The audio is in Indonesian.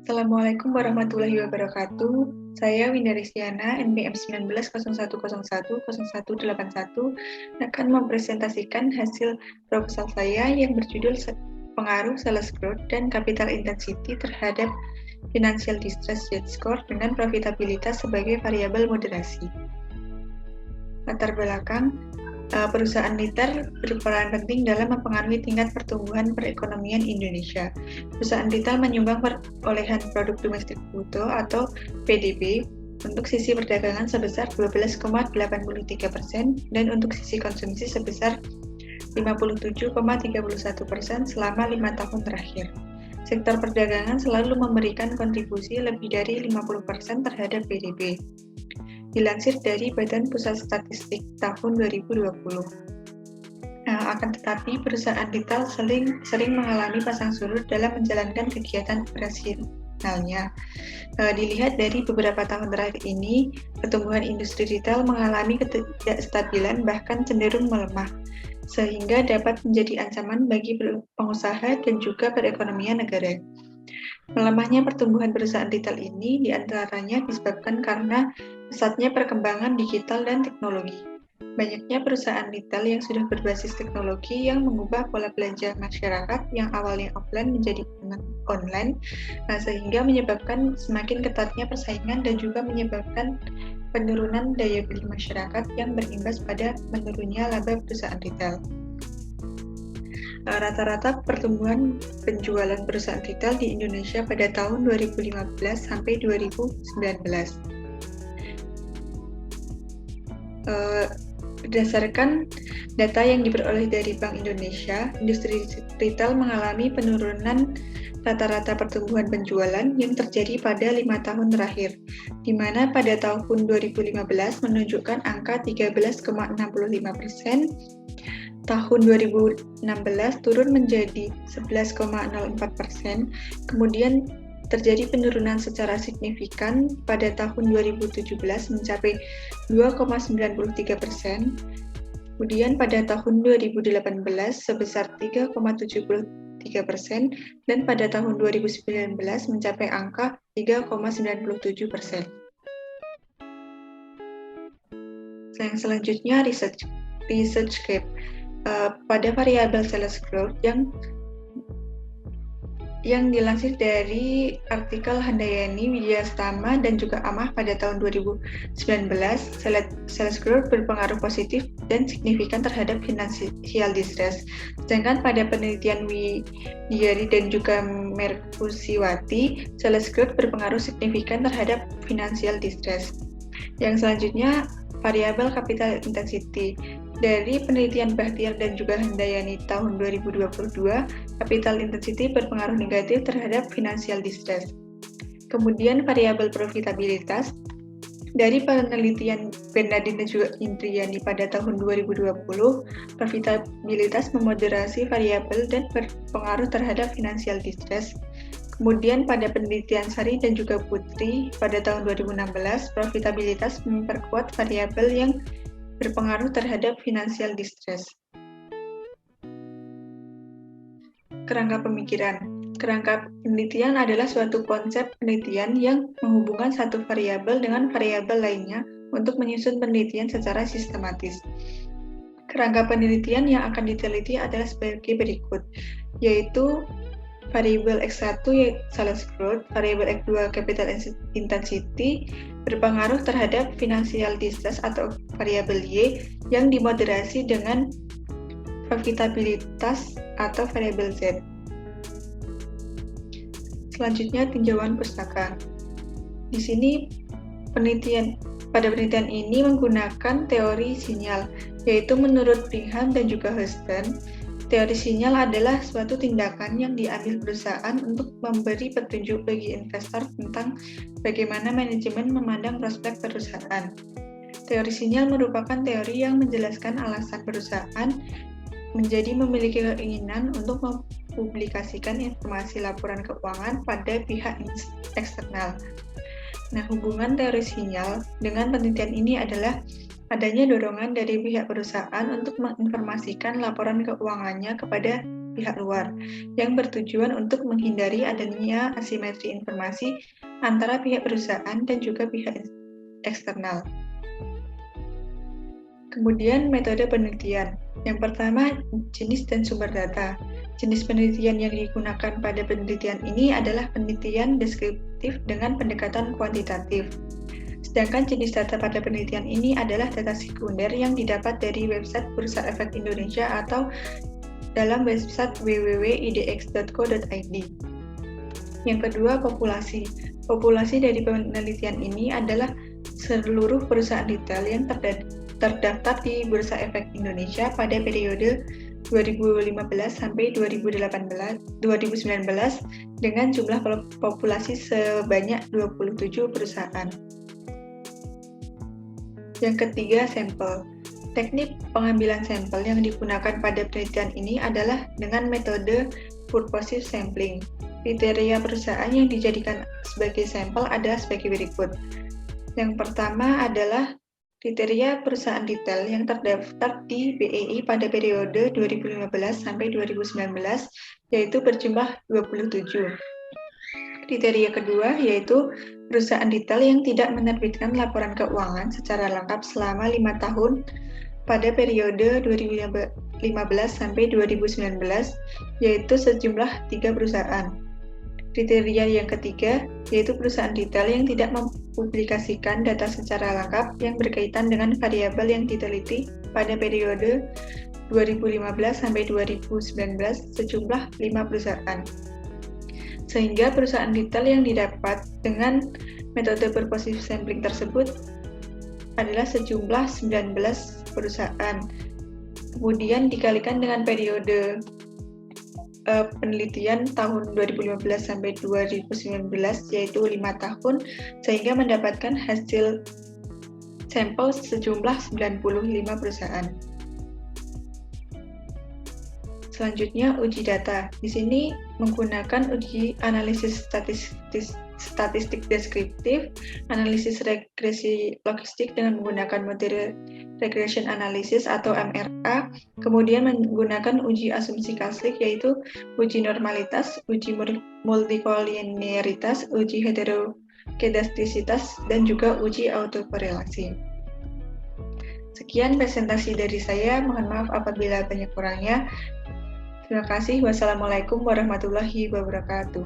Assalamualaikum warahmatullahi wabarakatuh. Saya Winda Rizkyana, NPM 1901010181 akan mempresentasikan hasil proposal saya yang berjudul pengaruh sales growth dan capital intensity terhadap financial distress yield score dengan profitabilitas sebagai variabel moderasi. Latar belakang, perusahaan retail berperan penting dalam mempengaruhi tingkat pertumbuhan perekonomian Indonesia. Perusahaan retail menyumbang perolehan produk domestik bruto atau PDB untuk sisi perdagangan sebesar 12,83% dan untuk sisi konsumsi sebesar 57,31% selama 5 tahun terakhir. Sektor perdagangan selalu memberikan kontribusi lebih dari 50% terhadap PDB. Dilansir dari Badan Pusat Statistik tahun 2020. Akan tetapi, perusahaan retail sering mengalami pasang surut dalam menjalankan kegiatan operasionalnya. Dilihat dari beberapa tahun terakhir ini, pertumbuhan industri retail mengalami ketidakstabilan bahkan cenderung melemah, sehingga dapat menjadi ancaman bagi pengusaha dan juga perekonomian negara. Melemahnya pertumbuhan perusahaan retail ini diantaranya disebabkan karena pesatnya perkembangan digital dan teknologi. Banyaknya perusahaan retail yang sudah berbasis teknologi yang mengubah pola belanja masyarakat yang awalnya offline menjadi online, sehingga menyebabkan semakin ketatnya persaingan dan juga menyebabkan penurunan daya beli masyarakat yang berimbas pada menurunnya laba perusahaan retail. Rata-rata pertumbuhan penjualan perusahaan retail di Indonesia pada tahun 2015 sampai 2019. Berdasarkan data yang diperoleh dari Bank Indonesia, industri retail mengalami penurunan rata-rata pertumbuhan penjualan yang terjadi pada 5 tahun terakhir, di mana pada tahun 2015 menunjukkan angka 13,65%, tahun 2016 turun menjadi 11,04%, kemudian terjadi penurunan secara signifikan pada tahun 2017 mencapai 2,93%, kemudian pada tahun 2018 sebesar 3,73%, dan pada tahun 2019 mencapai angka 3,97%. Yang selanjutnya research gap. Pada variabel sales growth yang dilansir dari artikel Handayani Widyastama dan juga Amah pada tahun 2019, sales growth berpengaruh positif dan signifikan terhadap financial distress. Sedangkan pada penelitian Widyari dan juga Merkusiwati, sales growth berpengaruh signifikan terhadap financial distress. Yang selanjutnya, variabel capital intensity. Dari penelitian Bahtiar dan juga Handayani tahun 2022, capital intensity berpengaruh negatif terhadap financial distress. Kemudian variabel profitabilitas. Dari penelitian Bernardin dan juga Indriani pada tahun 2020, profitabilitas memoderasi variabel dan berpengaruh terhadap financial distress. Kemudian pada penelitian Sari dan juga Putri pada tahun 2016, profitabilitas memperkuat variabel yang berpengaruh terhadap financial distress. Kerangka pemikiran. Kerangka penelitian adalah suatu konsep penelitian yang menghubungkan satu variabel dengan variabel lainnya untuk menyusun penelitian secara sistematis. Kerangka penelitian yang akan diteliti adalah sebagai berikut, yaitu variabel X1 sales growth, variabel X2 capital intensity berpengaruh terhadap financial distress atau variabel Y yang dimoderasi dengan profitabilitas atau variabel Z. Selanjutnya tinjauan pustaka. Di sini pada penelitian ini menggunakan teori sinyal, yaitu menurut Brigham dan juga Houston. Teori sinyal adalah suatu tindakan yang diambil perusahaan untuk memberi petunjuk bagi investor tentang bagaimana manajemen memandang prospek perusahaan. Teori sinyal merupakan teori yang menjelaskan alasan perusahaan menjadi memiliki keinginan untuk mempublikasikan informasi laporan keuangan pada pihak eksternal. Nah, hubungan teori sinyal dengan penelitian ini adalah adanya dorongan dari pihak perusahaan untuk menginformasikan laporan keuangannya kepada pihak luar, yang bertujuan untuk menghindari adanya asimetri informasi antara pihak perusahaan dan juga pihak eksternal. Kemudian metode penelitian. Yang pertama, jenis dan sumber data. Jenis penelitian yang digunakan pada penelitian ini adalah penelitian deskriptif dengan pendekatan kuantitatif. Sedangkan jenis data pada penelitian ini adalah data sekunder yang didapat dari website Bursa Efek Indonesia atau dalam website www.idx.co.id. Yang kedua, populasi. Populasi dari penelitian ini adalah seluruh perusahaan retail yang terdaftar di Bursa Efek Indonesia pada periode 2015 sampai 2019 dengan jumlah populasi sebanyak 27 perusahaan. Yang ketiga, sampel. Teknik pengambilan sampel yang digunakan pada penelitian ini adalah dengan metode purposive sampling. Kriteria perusahaan yang dijadikan sebagai sampel adalah sebagai berikut. Yang pertama adalah kriteria perusahaan retail yang terdaftar di BEI pada periode 2015 sampai 2019, yaitu berjumlah 27. Kriteria kedua yaitu perusahaan retail yang tidak menerbitkan laporan keuangan secara lengkap selama 5 tahun pada periode 2015 sampai 2019, yaitu sejumlah 3 perusahaan. Kriteria yang ketiga yaitu perusahaan retail yang tidak mempublikasikan data secara lengkap yang berkaitan dengan variabel yang diteliti pada periode 2015 sampai 2019 sejumlah 5 perusahaan. Sehingga perusahaan retail yang didapat dengan metode purposive sampling tersebut adalah sejumlah 19 perusahaan. Kemudian dikalikan dengan periode penelitian tahun 2015 sampai 2019 yaitu 5 tahun, sehingga mendapatkan hasil sampel sejumlah 95 perusahaan. Selanjutnya, uji data. Di sini menggunakan uji analisis statistik deskriptif, analisis regresi logistik dengan menggunakan metode regression analysis atau MRA, kemudian menggunakan uji asumsi Kaslik yaitu uji normalitas, uji multikolinearitas, uji heterokedastisitas, dan juga uji autokorelasi. Sekian presentasi dari saya, mohon maaf apabila banyak kurangnya. Terima kasih. Wassalamualaikum warahmatullahi wabarakatuh.